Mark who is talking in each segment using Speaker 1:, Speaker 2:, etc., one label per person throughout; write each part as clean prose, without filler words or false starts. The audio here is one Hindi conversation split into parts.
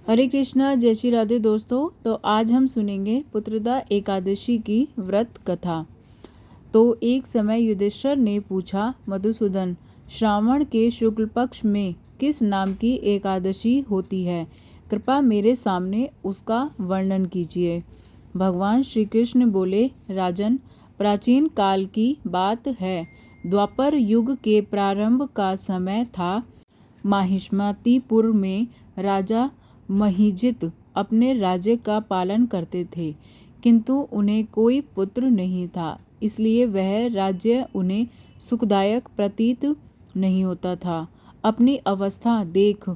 Speaker 1: हरे कृष्णा, जय श्री राधे दोस्तों। तो आज हम सुनेंगे पुत्रदा एकादशी की व्रत कथा। तो एक समय युधिष्ठिर ने पूछा, मधुसूदन, श्रावण के शुक्ल पक्ष में किस नाम की एकादशी होती है? कृपा मेरे सामने उसका वर्णन कीजिए। भगवान श्री कृष्ण बोले, राजन, प्राचीन काल की बात है। द्वापर युग के प्रारंभ का समय था। माहिष्मतीपुर में राजा महिजित अपने राज्य का पालन करते थे, किंतु उन्हें कोई पुत्र नहीं था, इसलिए वह राज्य उन्हें सुखदायक प्रतीत नहीं होता था। अपनी अवस्था देख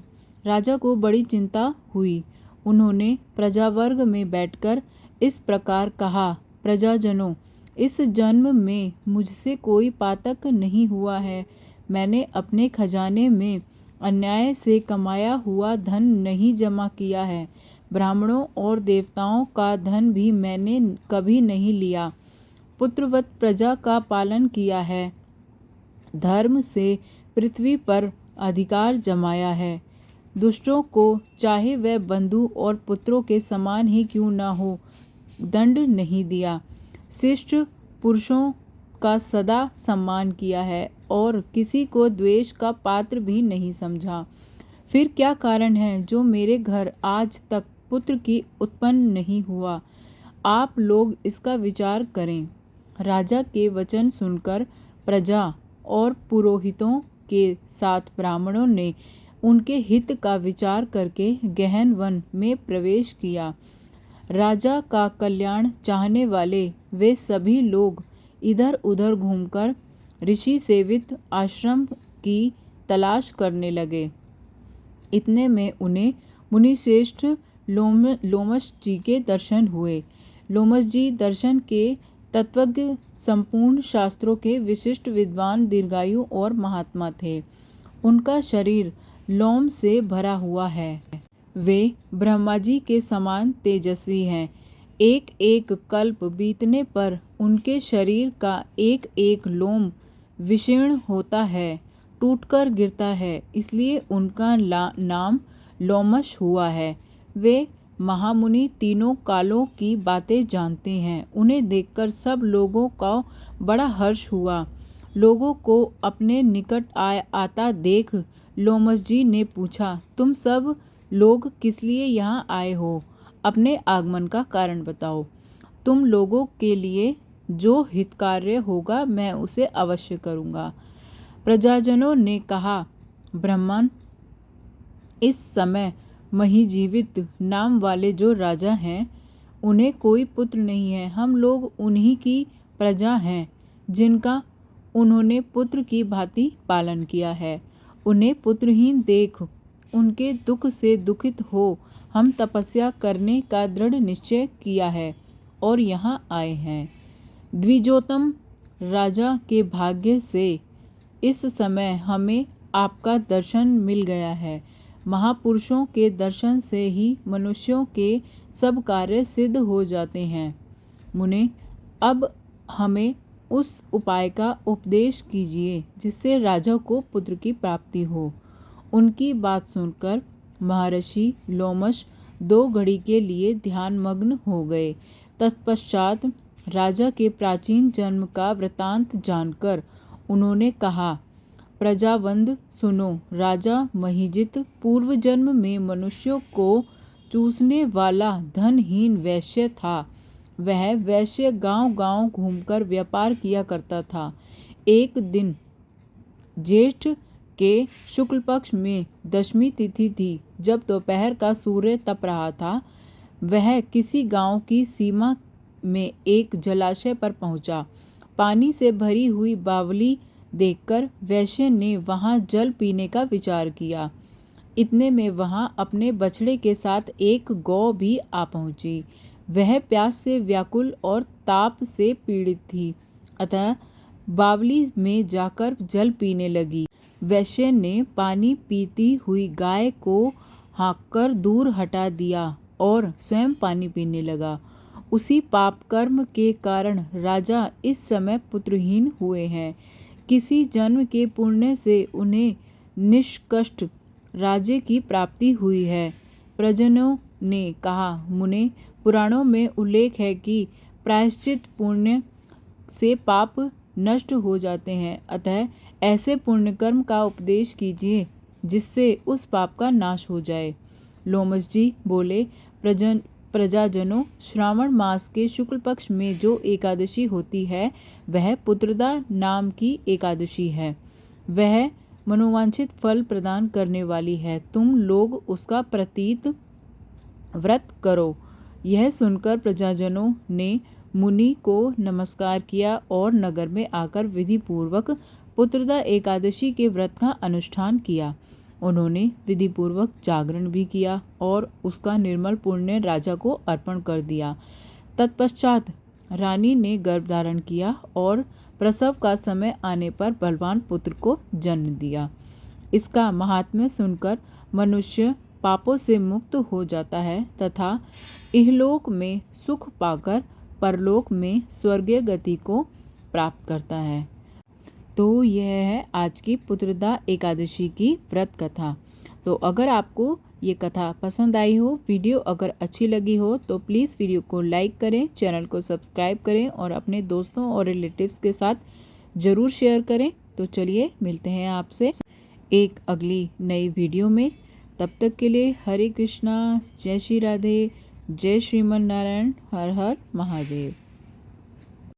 Speaker 1: राजा को बड़ी चिंता हुई। उन्होंने प्रजावर्ग में बैठकर इस प्रकार कहा, प्रजाजनों, इस जन्म में मुझसे कोई पातक नहीं हुआ है। मैंने अपने खजाने में अन्याय से कमाया हुआ धन नहीं जमा किया है। ब्राह्मणों और देवताओं का धन भी मैंने कभी नहीं लिया। पुत्रवत प्रजा का पालन किया है। धर्म से पृथ्वी पर अधिकार जमाया है। दुष्टों को, चाहे वह बंधु और पुत्रों के समान ही क्यों न हो, दंड नहीं दिया। शिष्ट पुरुषों का सदा सम्मान किया है और किसी को द्वेष का पात्र भी नहीं समझा। फिर क्या कारण है जो मेरे घर आज तक पुत्र की उत्पन्न नहीं हुआ? आप लोग इसका विचार करें। राजा के वचन सुनकर प्रजा और पुरोहितों के साथ ब्राह्मणों ने उनके हित का विचार करके गहन वन में प्रवेश किया। राजा का कल्याण चाहने वाले वे सभी लोग इधर उधर घूमकर ऋषि सेवित आश्रम की तलाश करने लगे। इतने में उन्हें मुनिश्रेष्ठ लोमश जी के दर्शन हुए। लोमश जी दर्शन के तत्वज्ञ, संपूर्ण शास्त्रों के विशिष्ट विद्वान, दीर्घायु और महात्मा थे। उनका शरीर लोम से भरा हुआ है। वे ब्रह्मा जी के समान तेजस्वी हैं। एक एक कल्प बीतने पर उनके शरीर का एक एक लोम विशीर्ण होता है, टूटकर गिरता है, इसलिए उनका नाम लोमश हुआ है। वे महामुनि तीनों कालों की बातें जानते हैं। उन्हें देखकर सब लोगों का बड़ा हर्ष हुआ। लोगों को अपने निकट आता देख लोमश जी ने पूछा, तुम सब लोग किस लिए यहाँ आए हो? अपने आगमन का कारण बताओ। तुम लोगों के लिए जो हित कार्य होगा मैं उसे अवश्य करूँगा। प्रजाजनों ने कहा, ब्राह्मण, इस समय महिजीवित नाम वाले जो राजा हैं, उन्हें कोई पुत्र नहीं है। हम लोग उन्हीं की प्रजा हैं, जिनका उन्होंने पुत्र की भांति पालन किया है। उन्हें पुत्रहीन देख उनके दुख से दुखित हो हम तपस्या करने का दृढ़ निश्चय किया है और यहाँ आए हैं। द्विजोतम राजा के भाग्य से इस समय हमें आपका दर्शन मिल गया है। महापुरुषों के दर्शन से ही मनुष्यों के सब कार्य सिद्ध हो जाते हैं। मुने, अब हमें उस उपाय का उपदेश कीजिए जिससे राजा को पुत्र की प्राप्ति हो। उनकी बात सुनकर महर्षि लोमश 2 घड़ी के लिए ध्यानमग्न हो गए। तत्पश्चात राजा के प्राचीन जन्म का वृतांत जानकर उन्होंने कहा, प्रजावंद सुनो, राजा महिजित पूर्व जन्म में मनुष्यों को चूसने वाला धनहीन वैश्य था। वह वैश्य गांव-गांव घूमकर व्यापार किया करता था। एक दिन ज्येष्ठ के शुक्ल पक्ष में 10वीं तिथि थी। जब दोपहर का सूर्य तप रहा था, वह किसी गांव की सीमा में एक जलाशय पर पहुंचा। पानी से भरी हुई बावली देखकर वैश्य ने वहां जल पीने का विचार किया। इतने में वहां अपने बछड़े के साथ एक गौ भी आ पहुंची। वह प्यास से व्याकुल और ताप से पीड़ित थी, अतः बावली में जाकर जल पीने लगी। वैश्य ने पानी पीती हुई गाय को हाँककर दूर हटा दिया और स्वयं पानी पीने लगा। उसी पाप कर्म के कारण राजा इस समय पुत्रहीन हुए हैं। किसी जन्म के पुण्य से उन्हें निष्कष्ट राज्य की प्राप्ति हुई है। प्रजनों ने कहा, मुने, पुराणों में उल्लेख है कि प्रायश्चित पुण्य से पाप नष्ट हो जाते हैं, अतः ऐसे पुण्य कर्म का उपदेश कीजिए जिससे उस पाप का नाश हो जाए। लोमश जी बोले, प्रजाजनों, श्रावण मास के शुक्ल पक्ष में जो एकादशी होती है वह पुत्रदा नाम की एकादशी है। वह मनोवांछित फल प्रदान करने वाली है। तुम लोग उसका प्रतीत व्रत करो। यह सुनकर प्रजाजनों ने मुनि को नमस्कार किया और नगर में आकर विधि पूर्वक पुत्रदा एकादशी के व्रत का अनुष्ठान किया। उन्होंने विधि पूर्वक जागरण भी किया और उसका निर्मल पुण्य राजा को अर्पण कर दिया। तत्पश्चात रानी ने गर्भ धारण किया और प्रसव का समय आने पर बलवान पुत्र को जन्म दिया। इसका महात्म्य सुनकर मनुष्य पापों से मुक्त हो जाता है तथा इहलोक में सुख पाकर परलोक में स्वर्गीय गति को प्राप्त करता है। तो यह है आज की पुत्रदा एकादशी की व्रत कथा। तो अगर आपको ये कथा पसंद आई हो, वीडियो अगर अच्छी लगी हो तो प्लीज़ वीडियो को लाइक करें, चैनल को सब्सक्राइब करें और अपने दोस्तों और रिलेटिव्स के साथ ज़रूर शेयर करें। तो चलिए मिलते हैं आपसे एक अगली नई वीडियो में। तब तक के लिए हरे कृष्णा, जय श्री राधे, जय श्रीमन नारायण, हर हर महादेव।